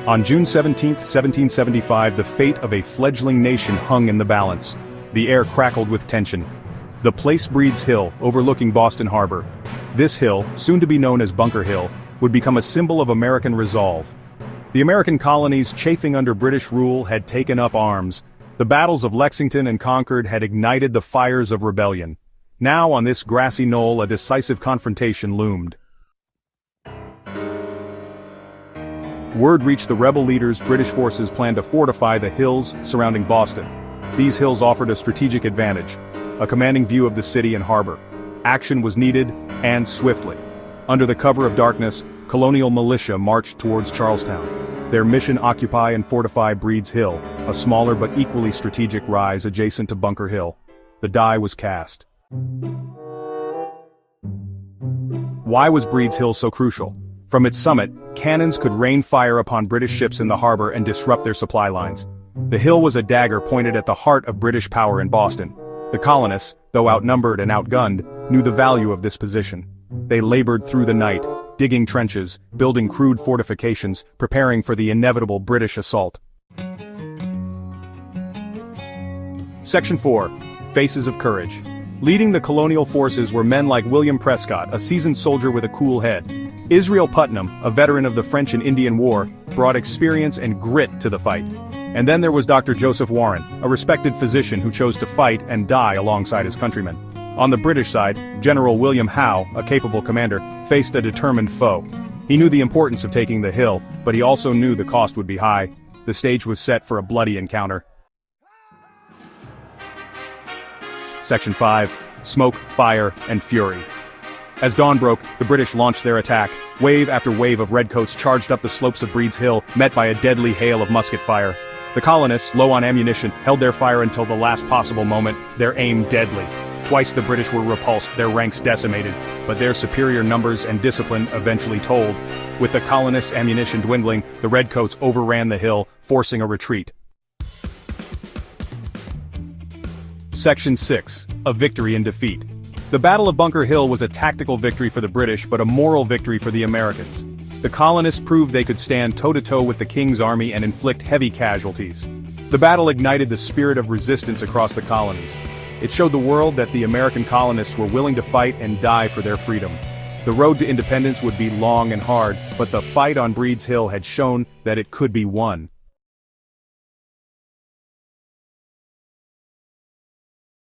On June 17, 1775, the fate of a fledgling nation hung in the balance. The air crackled with tension. The place Breed's Hill, overlooking Boston Harbor. This hill, soon to be known as Bunker Hill, would become a symbol of American resolve. The American colonies, chafing under British rule, had taken up arms. The battles of Lexington and Concord had ignited the fires of rebellion. Now, on this grassy knoll, a decisive confrontation loomed. Word reached the rebel leaders British forces planned to fortify the hills surrounding Boston. These hills offered a strategic advantage, a commanding view of the city and harbor. Action was needed, and swiftly. Under the cover of darkness, colonial militia marched towards Charlestown. Their mission: occupy and fortify Breed's Hill, a smaller but equally strategic rise adjacent to Bunker Hill. The die was cast. Why was Breed's Hill so crucial? From its summit, cannons could rain fire upon British ships in the harbor and disrupt their supply lines. The hill was a dagger pointed at the heart of British power in Boston. The colonists, though outnumbered and outgunned, knew the value of this position. They labored through the night, digging trenches, building crude fortifications, preparing for the inevitable British assault. Section 4. Faces of Courage. Leading the colonial forces were men like William Prescott, a seasoned soldier with a cool head. Israel Putnam, a veteran of the French and Indian War, brought experience and grit to the fight. And then there was Dr. Joseph Warren, a respected physician who chose to fight and die alongside his countrymen. On the British side, General William Howe, a capable commander, faced a determined foe. He knew the importance of taking the hill, but he also knew the cost would be high. The stage was set for a bloody encounter. Section 5. Smoke, Fire, and Fury. As dawn broke, the British launched their attack. Wave after wave of redcoats charged up the slopes of Breed's Hill, met by a deadly hail of musket fire. The colonists, low on ammunition, held their fire until the last possible moment, their aim deadly. Twice the British were repulsed, their ranks decimated, but their superior numbers and discipline eventually told. With the colonists' ammunition dwindling, the redcoats overran the hill, forcing a retreat. Section 6. A Victory in Defeat. The Battle of Bunker Hill was a tactical victory for the British, but a moral victory for the Americans. The colonists proved they could stand toe-to-toe with the King's army and inflict heavy casualties. The battle ignited the spirit of resistance across the colonies. It showed the world that the American colonists were willing to fight and die for their freedom. The road to independence would be long and hard, but the fight on Breed's Hill had shown that it could be won.